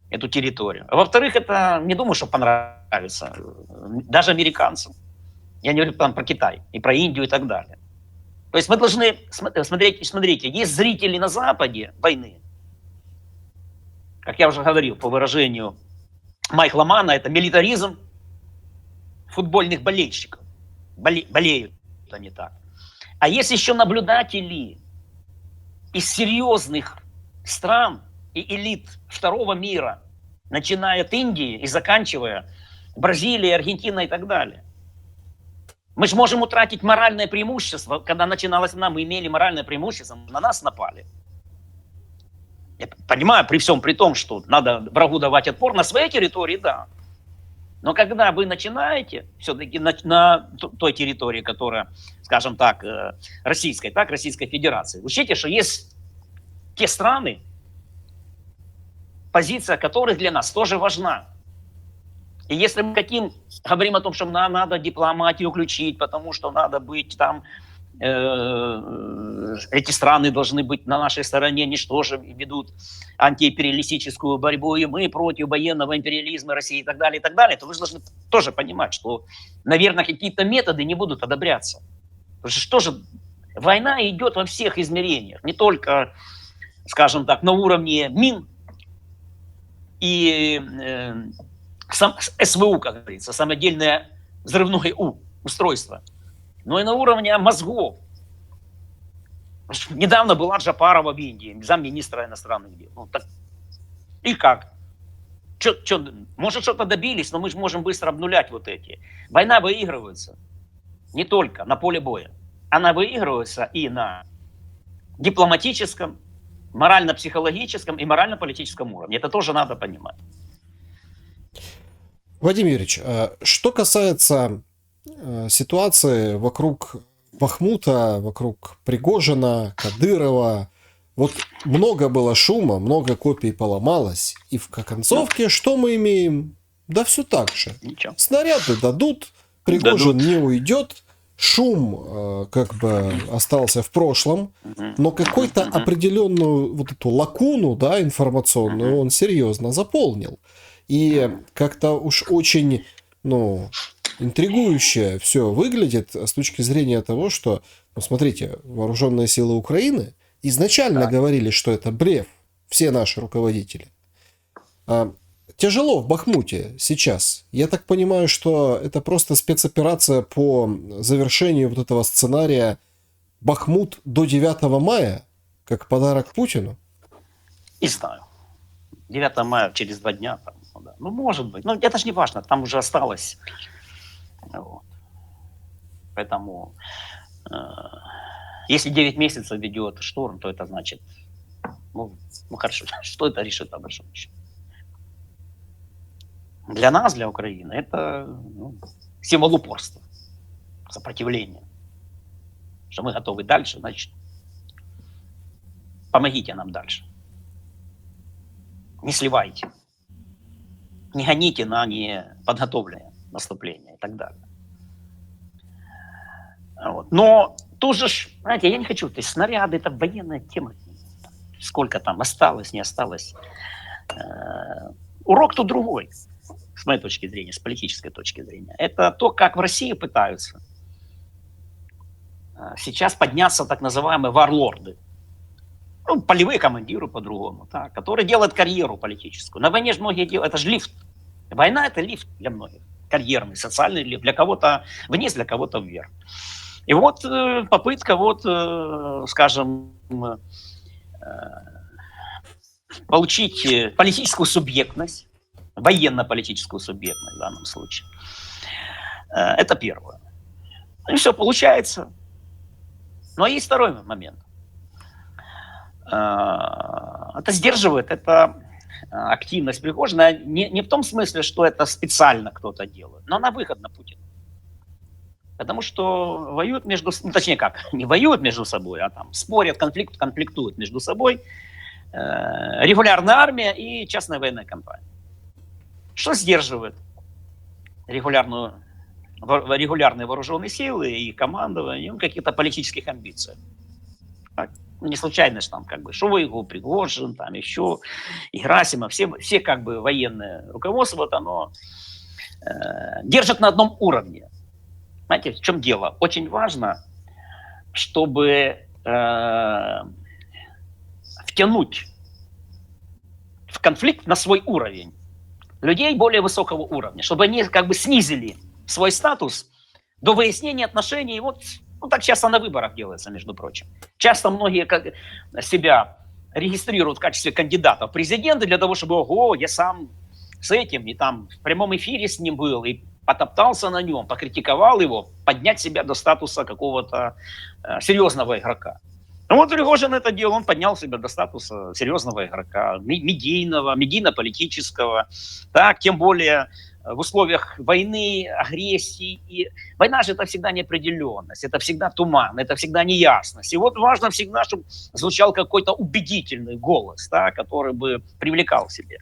Speaker 2: эту территорию. А во-вторых, это не думаю, что понравится даже американцам. Я не говорю там про Китай и про Индию и так далее. То есть мы должны смотрите, есть зрители на Западе войны, как я уже говорил, по выражению Майкла Манна, это милитаризм футбольных болельщиков. Болеют они так. А есть еще наблюдатели из серьезных стран и элит второго мира, начиная от Индии и заканчивая Бразилией, Аргентиной и так далее. Мы же можем утратить моральное преимущество. Когда начиналась война, мы имели моральное преимущество, на нас напали. Я понимаю, при всем при том, что надо врагу давать отпор на своей территории, да. Но когда вы начинаете все-таки на той территории, которая, скажем так, российской, так, Российской Федерации, учите, что есть те страны, позиция которых для нас тоже важна. И если мы говорим о том, что нам надо дипломатию включить, потому что надо быть там, эти страны должны быть на нашей стороне, они что же ведут антиимпериалистическую борьбу, и мы против военного империализма России и так далее, то вы же должны тоже понимать, что, наверное, какие-то методы не будут одобряться. Потому что что же, война идет во всех измерениях, не только, скажем так, на уровне мин и СВУ, как говорится, самодельное взрывное устройство, но и на уровне мозгов. Недавно была Джапарова в Индии, замминистра иностранных дел. Ну, так, и как? Может, что-то добились, но мы же можем быстро обнулять вот эти. Война выигрывается не только на поле боя. Она выигрывается и на дипломатическом, морально-психологическом и морально-политическом уровне. Это тоже надо понимать.
Speaker 1: Вадим Юрьевич, что касается ситуации вокруг Бахмута, вокруг Пригожина, Кадырова, вот много было шума, много копий поломалось, и в концовке что мы имеем? Да все так же.
Speaker 2: Ничего.
Speaker 1: Снаряды дадут, Пригожин не уйдет, шум как бы остался в прошлом, но какой-то определенную вот эту лакуну, да, информационную он серьезно заполнил. И как-то уж очень, ну, интригующе все выглядит с точки зрения того, что, ну, смотрите, вооруженные силы Украины изначально говорили, что это блеф, все наши руководители. Тяжело в Бахмуте сейчас. Я так понимаю, что это просто спецоперация по завершению вот этого сценария Бахмут до 9 мая, как подарок Путину.
Speaker 2: Не знаю. 9 мая через 2 дня. Там, ну, да. Ну, может быть. Но это же не важно. Там уже осталось. Вот. Поэтому если 9 месяцев ведет штурм, то это значит, ну хорошо, что это решит по большому счету. Для нас, для Украины, это символ упорства, сопротивления. Что мы готовы дальше, значит, помогите нам дальше. Не сливайте. Не гоните на неподготовленное наступление и так далее. Вот. Но тоже, знаете, я не хочу, то есть снаряды, это военная тема. Сколько там осталось, не осталось. Урок тут другой. С моей точки зрения, с политической точки зрения. Это то, как в России пытаются сейчас подняться так называемые варлорды. Ну, полевые командиры по-другому, да, которые делают карьеру политическую. На войне же многие делают, это же лифт. Война – это лифт для многих. Карьерный, социальный лифт. Для кого-то вниз, для кого-то вверх. И вот попытка, вот, скажем, получить политическую субъектность, военно-политическую субъектность в данном случае. Это первое. И все получается. Но есть второй момент. Это сдерживает, это активность Пригожина не в том смысле, что это специально кто-то делает, но она выгодна Путину. Потому что воюют между... Ну, точнее как, не воюют между собой, а там спорят, конфликтуют между собой регулярная армия и частная военная компания. Что сдерживает регулярные вооруженные силы и командование, каких-то политических амбиций? Так? Не случайно же там как бы Шойгу, Пригожин, там еще и Герасимов, все как бы военное руководство, вот оно держит на одном уровне. Знаете, в чем дело? Очень важно, чтобы втянуть в конфликт на свой уровень людей более высокого уровня, чтобы они как бы снизили свой статус до выяснения отношений. Вот, ну, так часто на выборах делается, между прочим. Часто многие себя регистрируют в качестве кандидата в президенты для того, чтобы, ого, я сам с этим, и там в прямом эфире с ним был, и потоптался на нем, покритиковал его, поднять себя до статуса какого-то серьезного игрока. Ну вот Пригожин это делал, он поднял себя до статуса серьезного игрока, медийного, медийно-политического, так, тем более в условиях войны, агрессии. И война же это всегда неопределенность, это всегда туман, это всегда неясность. И вот важно всегда, чтобы звучал какой-то убедительный голос, да, который бы привлекал к себе.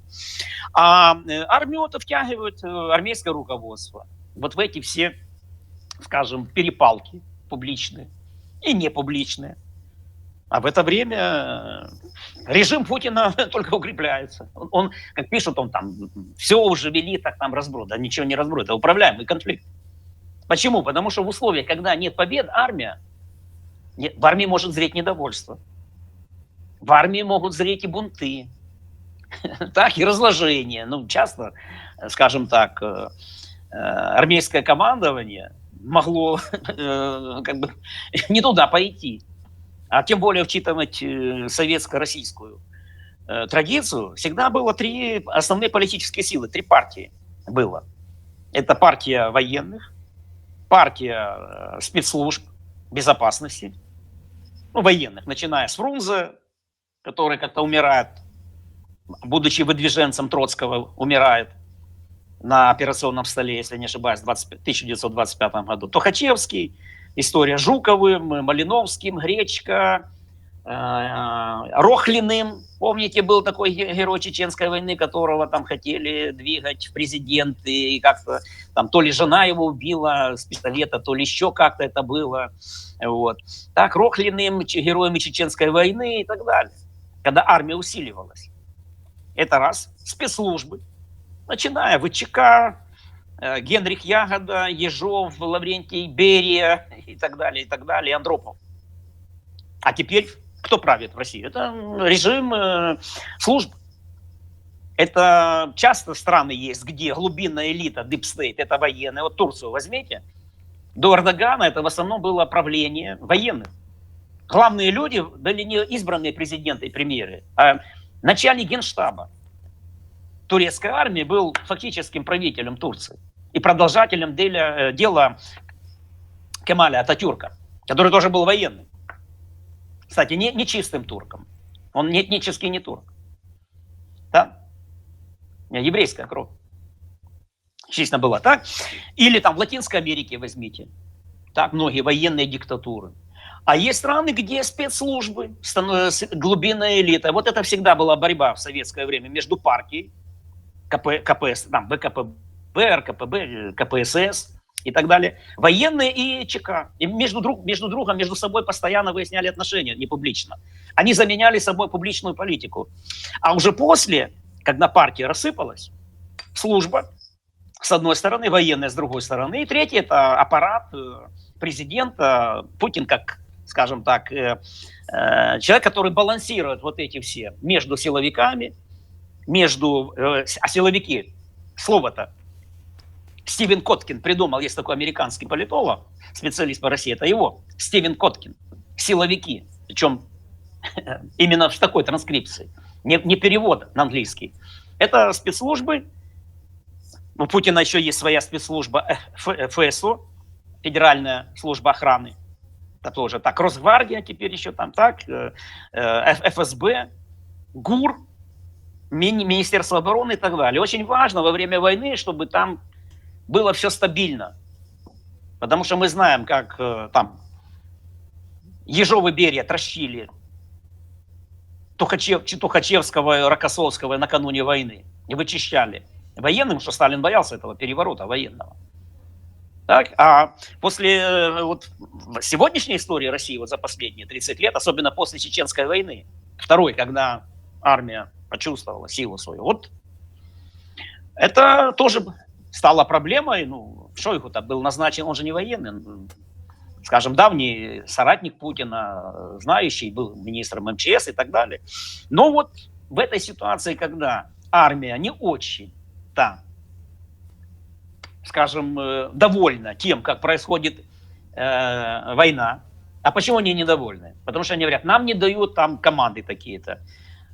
Speaker 2: А армию это втягивает армейское руководство. Вот в эти все, скажем, перепалки публичные и непубличные. А в это время режим Путина только укрепляется. Он, как пишут, он там все уже вели, так там разброд. Да ничего не разброд, это управляемый конфликт. Почему? Потому что в условиях, когда нет побед, в армии может зреть недовольство. В армии могут зреть и бунты, так, и разложения. Ну, часто, скажем так, армейское командование могло как бы не туда пойти. А тем более вчитывать советско-российскую традицию, всегда было 3 основные политические силы, 3 партии было. Это партия военных, партия спецслужб безопасности, ну, военных, начиная с Фрунзе, который как-то умирает, будучи выдвиженцем Троцкого, умирает на операционном столе, если не ошибаюсь, в 1925 году. Тухачевский, история Жуковым, Малиновским, Гречка, Рохлиным, помните, был такой герой Чеченской войны, которого там хотели двигать в президенты, и как-то там то ли жена его убила с пистолета, то ли еще как-то это было. Вот. Так, Рохлиным, героями Чеченской войны и так далее. Когда армия усиливалась. Это раз. Спецслужбы. Начиная ВЧК, Генрих Ягода, Ежов, Лаврентий Берия и так далее, Андропов. А теперь кто правит в России? Это режим служб. Это часто страны есть, где глубинная элита, deep state, это военные. Вот Турцию возьмите. До Эрдогана это в основном было правление военных. Главные люди были не избранные президенты и премьеры, а начальник генштаба турецкой армии был фактическим правителем Турции и продолжателем дела Кемаля Ататюрка, который тоже был военным. Кстати, не чистым турком. Он не этнический не турк. Да? Еврейская кровь. Честно была, так? Или там в Латинской Америке возьмите. Так, многие военные диктатуры. А есть страны, где спецслужбы, глубинная элита. Вот это всегда была борьба в советское время между партией, КПСС, там, ВКПБ, РКПБ, КПСС и так далее, военные и ЧК. И между другом, между собой постоянно выясняли отношения, не публично. Они заменяли собой публичную политику. А уже после, когда партия рассыпалась, служба, с одной стороны, военная с другой стороны, и третье – это аппарат президента, Путин, как, скажем так, человек, который балансирует вот эти все между силовиками, а силовики, слово-то, Стивен Коткин придумал, есть такой американский политолог, специалист по России, это его, Стивен Коткин, силовики, причем именно в такой транскрипции, не перевод на английский. Это спецслужбы, у Путина еще есть своя спецслужба ФСО, Федеральная служба охраны, это тоже так, Росгвардия теперь еще там так, ФСБ, ГУР, Министерство обороны и так далее. Очень важно во время войны, чтобы там было все стабильно. Потому что мы знаем, как там Ежов и Берия трощили Тухачевского и Рокоссовского накануне войны. И вычищали военным, что Сталин боялся этого переворота военного. Так? А после вот, сегодняшней истории России вот за последние 30 лет, особенно после Чеченской войны, второй, когда армия почувствовала силу свою, вот это тоже стало проблемой. Ну, Шойгу-то был назначен, он же не военный, скажем, давний соратник Путина, знающий, был министром МЧС и так далее. Но вот в этой ситуации, когда армия не очень там, скажем, довольна тем, как происходит война. А почему они недовольны? Потому что они говорят, нам не дают там команды такие-то.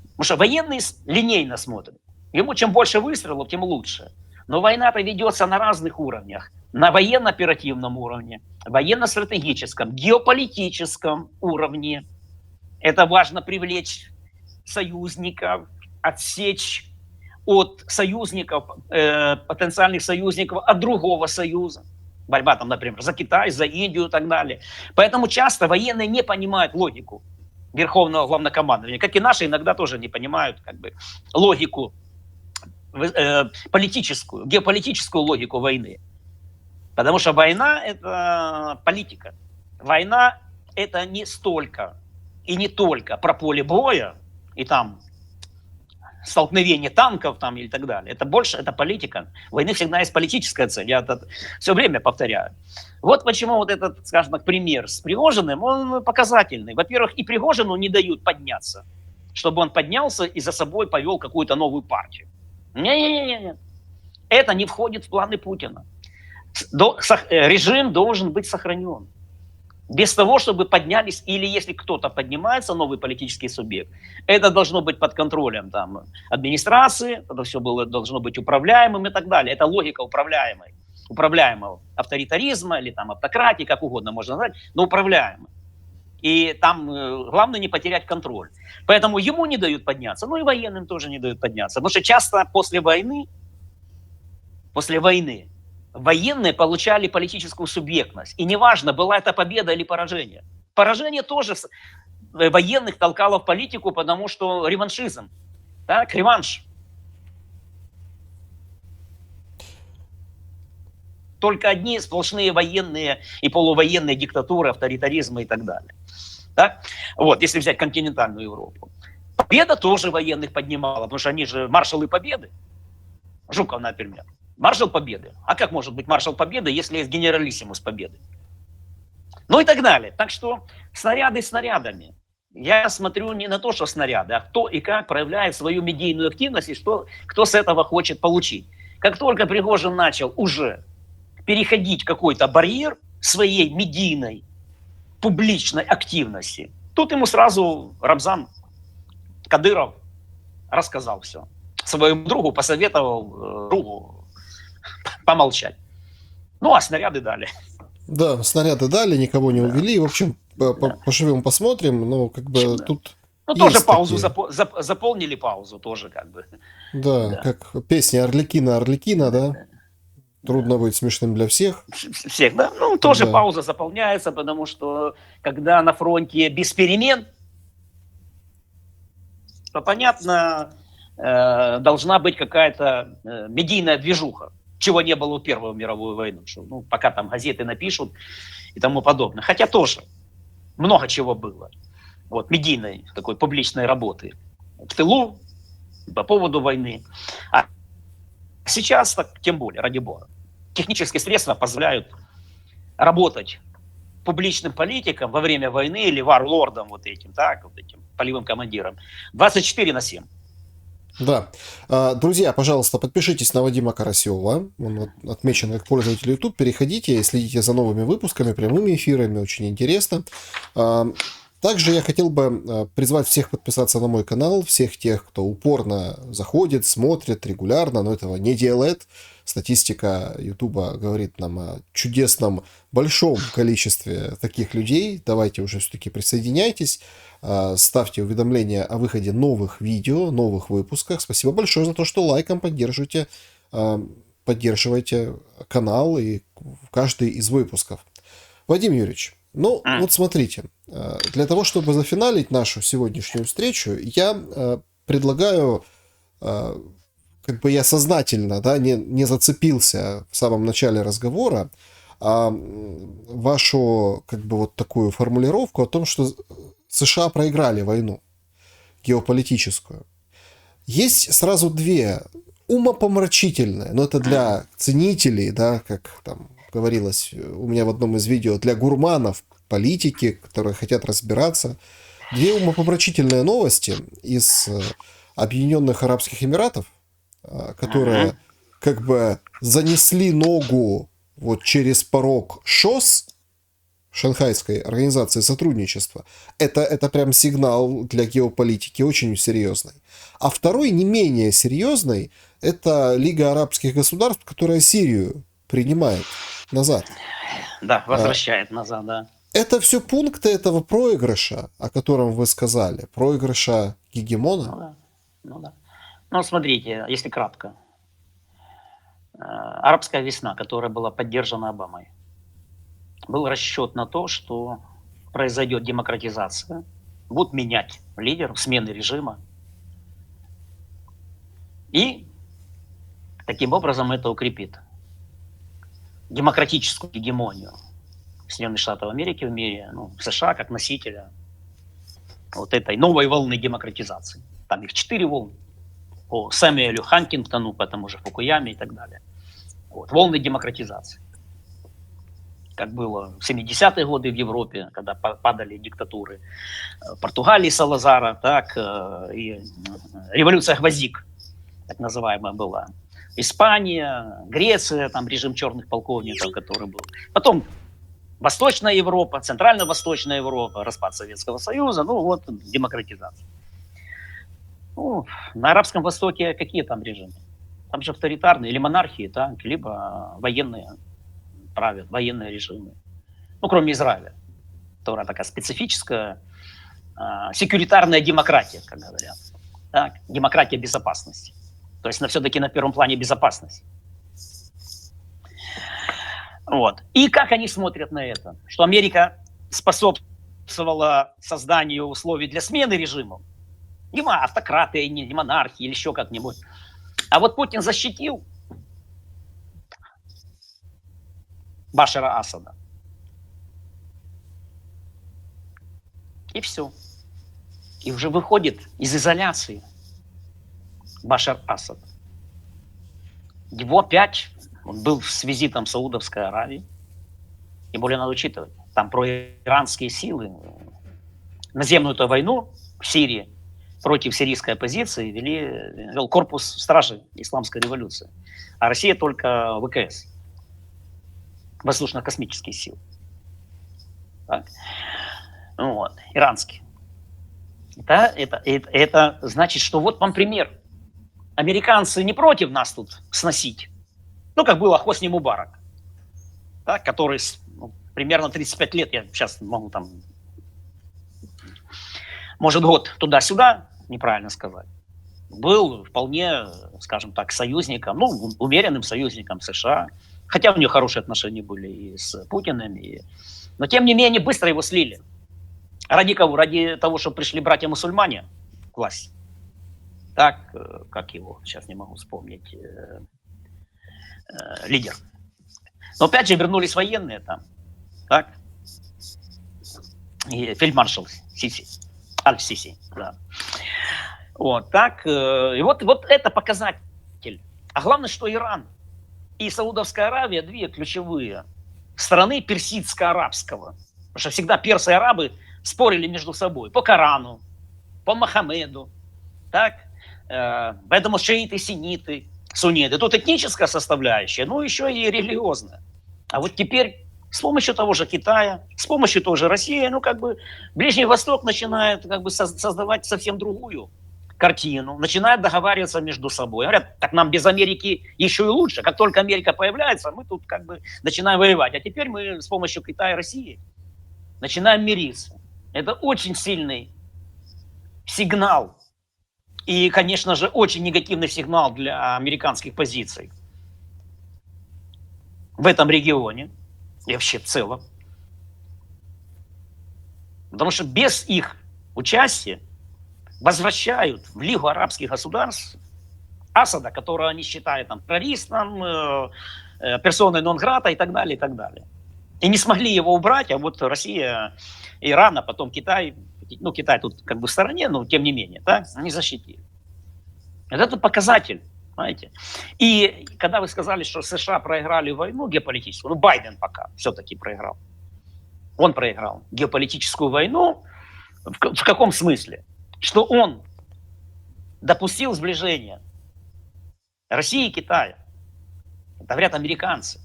Speaker 2: Потому что военные линейно смотрят. Ему чем больше выстрелов, тем лучше. Но война-то ведется на разных уровнях. На военно-оперативном уровне, военно-стратегическом, геополитическом уровне. Это важно привлечь союзников, отсечь от союзников, потенциальных союзников от другого союза. Борьба там, например, за Китай, за Индию и так далее. Поэтому часто военные не понимают логику верховного главнокомандования, как и наши иногда тоже не понимают как бы логику, политическую, геополитическую логику войны. Потому что война – это политика. Война – это не столько и не только про поле боя и там столкновение танков там и так далее. Это больше, это политика. У войны всегда есть политическая цель. Я это все время повторяю. Вот почему вот этот, скажем так, пример с Пригожиным, он показательный. Во-первых, и Пригожину не дают подняться, чтобы он поднялся и за собой повел какую-то новую партию. Не-не-не. Это не входит в планы Путина. Режим должен быть сохранен. Без того, чтобы поднялись, или если кто-то поднимается, новый политический субъект, это должно быть под контролем там, администрации, это все должно быть управляемым и так далее. Это логика управляемого авторитаризма или там, автократии, как угодно можно назвать, но управляемый. И там главное не потерять контроль. Поэтому ему не дают подняться, ну и военным тоже не дают подняться. Потому что часто после войны военные получали политическую субъектность. И неважно, была это победа или поражение. Поражение тоже военных толкало в политику, потому что реваншизм, так, реванш. Только одни сплошные военные и полувоенные диктатуры, авторитаризмы и так далее. Да? Вот, если взять континентальную Европу. Победа тоже военных поднимала, потому что они же маршалы победы. Жуков, например. Маршал победы. А как может быть маршал победы, если есть генералиссимус победы? Ну и так далее. Так что снаряды снарядами. Я смотрю не на то, что снаряды, а кто и как проявляет свою медийную активность и что, кто с этого хочет получить. Как только Пригожин начал уже переходить какой-то барьер своей медийной, публичной активности, тут ему сразу Рамзан Кадыров рассказал все. Своему другу посоветовал другу помолчать. Ну, а снаряды дали.
Speaker 1: Да, снаряды дали, никого не увели. В общем, поживем, посмотрим. Но как бы тут...
Speaker 2: Ну, тоже паузу заполнили паузу, тоже как бы.
Speaker 1: Да, как песня Арлекина, да? Трудно быть смешным для всех.
Speaker 2: Всех, да? Ну, тоже пауза заполняется, потому что когда на фронте без перемен, то, понятно, должна быть какая-то медийная движуха, чего не было в Первую мировую войну. Что, ну, пока там газеты напишут и тому подобное. Хотя тоже много чего было. Вот, медийной такой публичной работы в тылу по поводу войны. А сейчас, так, тем более, ради бога, технические средства позволяют работать публичным политикам во время войны или варлордам вот этим, так, вот этим полевым командирам 24/7.
Speaker 1: Да. Друзья, пожалуйста, подпишитесь на Вадима Карасева. Он отмечен как пользователь YouTube. Переходите и следите за новыми выпусками, прямыми эфирами. Очень интересно. Также я хотел бы призвать всех подписаться на мой канал, всех тех, кто упорно заходит, смотрит регулярно, но этого не делает. Статистика Ютуба говорит нам о чудесном большом количестве таких людей. Давайте уже все-таки присоединяйтесь, ставьте уведомления о выходе новых видео, новых выпусках. Спасибо большое за то, что лайком поддерживаете канал и каждый из выпусков. Вадим Юрьевич, ну, вот смотрите, для того, чтобы зафиналить нашу сегодняшнюю встречу, я предлагаю, как бы я сознательно, да, не зацепился в самом начале разговора, вашу, как бы, вот такую формулировку о том, что США проиграли войну геополитическую. Есть сразу две умопомрачительные, но это для ценителей, да, как там говорилось у меня в одном из видео, для гурманов политики, которые хотят разбираться. Две умопомрачительные новости из Объединенных Арабских Эмиратов, которые как бы занесли ногу вот через порог ШОС, Шанхайской организации сотрудничества. Это прям сигнал для геополитики очень серьезный. А второй, не менее серьезный, это Лига арабских государств, которая Сирию принимает назад.
Speaker 2: Да, возвращает назад, да.
Speaker 1: Это все пункты этого проигрыша, о котором вы сказали, проигрыша гегемона.
Speaker 2: Ну да. Ну, смотрите, если кратко. Арабская весна, которая была поддержана Обамой, был расчет на то, что произойдет демократизация, будут менять лидеров, смены режима. И таким образом это укрепит демократическую гегемонию Соединенных Штатов Америки в мире, ну, США как носителя вот этой новой волны демократизации. Там их 4 волны. По Сэмюэлю Хантингтону, по тому же Фукуяме и так далее. Вот, волны демократизации. Как было в 70-е годы в Европе, когда падали диктатуры Португалии Салазара, так, и революция Гвоздик, так называемая, была. Испания, Греция, там режим черных полковников, который был. Потом Восточная Европа, Центрально-Восточная Европа, распад Советского Союза, ну вот демократизация. Ну, на Арабском Востоке какие там режимы? Там же авторитарные или монархии, так, либо военные правят, военные режимы. Ну, кроме Израиля, которая такая специфическая, секьюритарная демократия, как говорят. Так, демократия безопасности. То есть все-таки на первом плане безопасность. Вот. И как они смотрят на это? Что Америка способствует способствовало созданию условий для смены режима. Не автократии, не монархии или еще как-нибудь. А вот Путин защитил Башара Асада. И все. И уже выходит из изоляции Башар Асад. Его опять, он был с визитом в Саудовской Аравии. Тем более надо учитывать, там проиранские силы наземную-то войну в Сирии против сирийской оппозиции вел корпус стражи исламской революции. А Россия только ВКС, воздушно-космические силы. Так. Вот, иранские. Это значит, что вот вам пример. Американцы не против нас тут сносить. Ну, как было Хосни Мубарак, так, который примерно 35 лет, я сейчас могу там, может, год туда-сюда, неправильно сказать, был вполне, скажем так, союзником, ну, умеренным союзником США. Хотя у него хорошие отношения были и с Путиным, но тем не менее быстро его слили. Ради кого? Ради того, что пришли братья-мусульмане к власти. Так, как его, сейчас не могу вспомнить, лидер. Но опять же вернулись военные там, так, и фельдмаршал Сиси, Аль-Сиси, да. Вот, так, и вот это показатель. А главное, что Иран и Саудовская Аравия, две ключевые страны персидско-арабского. Потому что всегда персы и арабы спорили между собой по Корану, по Мохаммеду, так, поэтому шииты, сунниты. Тут этническая составляющая, но еще и религиозная. А вот теперь с помощью того же Китая, с помощью той же России, ну, как бы Ближний Восток начинает как бы создавать совсем другую картину, начинают договариваться между собой. Говорят, так нам без Америки еще и лучше. Как только Америка появляется, мы тут как бы начинаем воевать. А теперь мы с помощью Китая и России начинаем мириться. Это очень сильный сигнал. И, конечно же, очень негативный сигнал для американских позиций в этом регионе и вообще в целом. Потому что без их участия возвращают в Лигу арабских государств Асада, которого они считают там террористом, персоной нон-грата и так далее, и так далее. И не смогли его убрать, а вот Россия, Иран, а потом Китай, ну, Китай тут как бы в стороне, но тем не менее, так, они защитили. Это показатель, понимаете. И когда вы сказали, что США проиграли войну геополитическую, ну, Байден пока все-таки проиграл. Он проиграл геополитическую войну в каком смысле? Что он допустил сближение России и Китая. Это говорят американцы.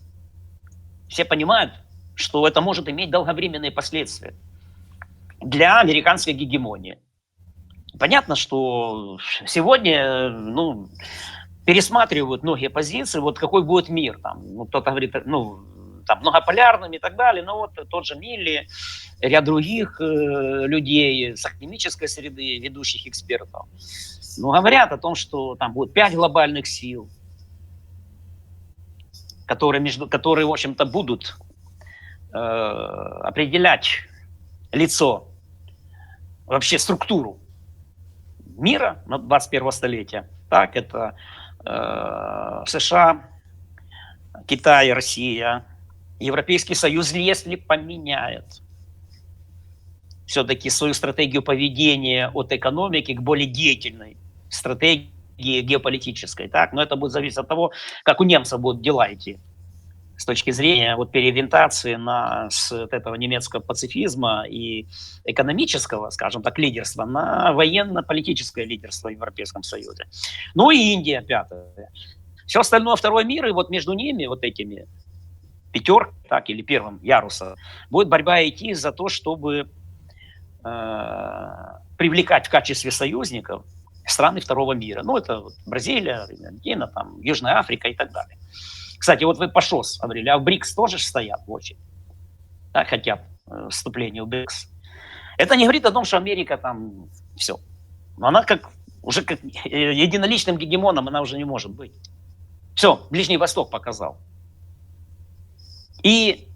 Speaker 2: Все понимают, что это может иметь долговременные последствия для американской гегемонии. Понятно, что сегодня, ну, пересматривают многие позиции, вот какой будет мир. Там, ну, кто-то говорит, ну, там, многополярным и так далее, но вот тот же Милли, ряд других людей с академической среды, ведущих экспертов, ну, говорят о том, что там будет 5 глобальных сил, которые в общем-то, будут определять лицо, вообще структуру мира на 21-го столетия. Так, это США, Китай, Россия, Европейский Союз, если поменяет все-таки свою стратегию поведения от экономики к более деятельной стратегии геополитической. Так? Но это будет зависеть от того, как у немцев будут дела идти с точки зрения вот переориентации с этого немецкого пацифизма и экономического, скажем так, лидерства на военно-политическое лидерство в Европейском Союзе. Ну и Индия, пятая. Все остальное, второй мир, и вот между ними, вот этими пятеркой, так, или первым ярусом, будет борьба идти за то, чтобы привлекать в качестве союзников страны второго мира. Ну, это вот Бразилия, Аргентина, там, Южная Африка и так далее. Кстати, вот вы по ШОС говорили, а в БРИКС тоже стоят в очередь, да, хотят вступления в БРИКС. Это не говорит о том, что Америка там все. Но она уже как единоличным гегемоном она уже не может быть. Все, Ближний Восток показал. И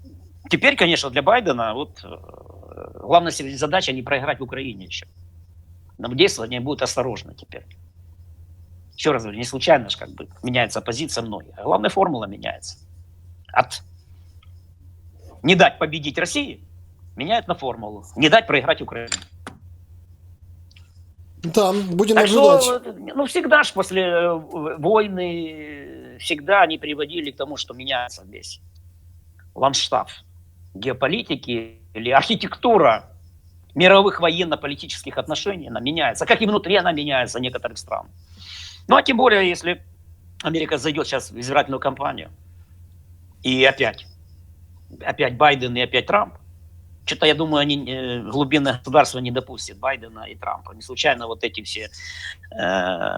Speaker 2: теперь, конечно, для Байдена вот главная задача не проиграть в Украине еще. Нам действовать они будут осторожно теперь. Еще раз говорю, не случайно же как бы меняется позиция многих. А главная формула меняется. От не дать победить России меняют на формулу. Не дать проиграть Украине.
Speaker 1: Да, будем
Speaker 2: Так
Speaker 1: наблюдать.
Speaker 2: что, ну, всегда же после войны, всегда они приводили к тому, что меняется весь ландшафт геополитики или архитектура мировых военно-политических отношений, она меняется. Как и внутри она меняется некоторых стран. Ну, а тем более, если Америка зайдет сейчас в избирательную кампанию, и опять Байден и опять Трамп, что-то, я думаю, они глубинное государство не допустит Байдена и Трампа. Не случайно вот эти все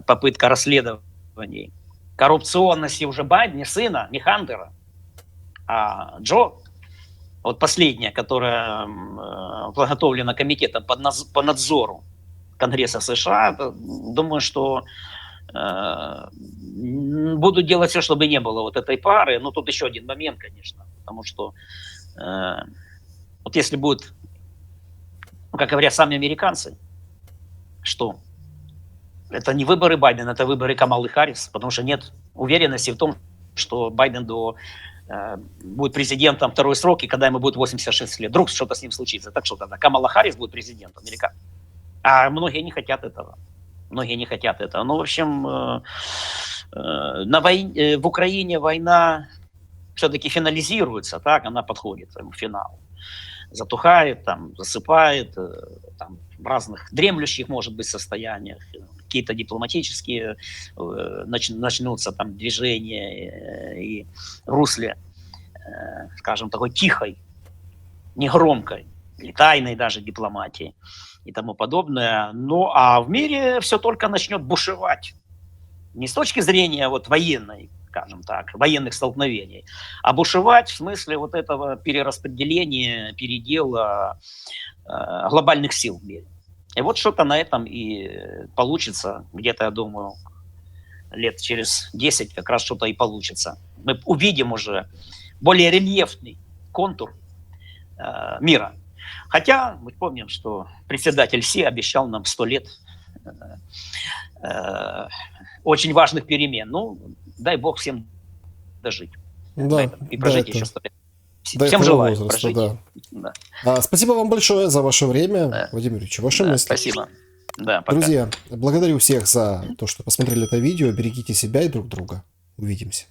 Speaker 2: попытка расследований коррупционности уже Байдена, не сына, не Хантера, а Джо, вот последняя, которая подготовлена комитетом по надзору Конгресса США, думаю, что будут делать все, чтобы не было вот этой пары. Но тут еще один момент, конечно, потому что вот если будет, ну, как говорят сами американцы, что это не выборы Байдена, это выборы Камалы Харрис, потому что нет уверенности в том, что Байден будет президентом второй срок, и когда ему будет 86 лет, вдруг что-то с ним случится. Так что тогда Камала Харрис будет президентом Америки. А многие не хотят этого. Многие не хотят этого. Ну, в общем, в Украине война все-таки финализируется, так, она подходит к своему финалу. Затухает, там, засыпает, там, в разных дремлющих, может быть, состояниях, какие-то дипломатические начнутся там движения и русле, скажем, такой тихой, негромкой, или тайной даже дипломатии и тому подобное. Ну, а в мире все только начнет бушевать. Не с точки зрения вот военной, скажем так, военных столкновений, а бушевать в смысле вот этого перераспределения, передела глобальных сил в мире. И вот что-то на этом и получится, где-то, я думаю, лет через 10 как раз что-то и получится. Мы увидим уже более рельефный контур мира. Хотя мы помним, что председатель Си обещал нам 100 лет очень важных перемен. Ну, дай бог всем дожить.
Speaker 1: Да,
Speaker 2: и прожить
Speaker 1: да,
Speaker 2: еще 100 лет.
Speaker 1: До
Speaker 2: Всем
Speaker 1: этого
Speaker 2: желаю
Speaker 1: возраста,
Speaker 2: прожить.
Speaker 1: да.
Speaker 2: Да.
Speaker 1: Спасибо вам большое за ваше время,
Speaker 2: Да.
Speaker 1: Владимир Ильич, ваши
Speaker 2: Да,
Speaker 1: мысли.
Speaker 2: спасибо. Да, пока.
Speaker 1: Друзья, благодарю всех за то, что посмотрели это видео. Берегите себя и друг друга. Увидимся.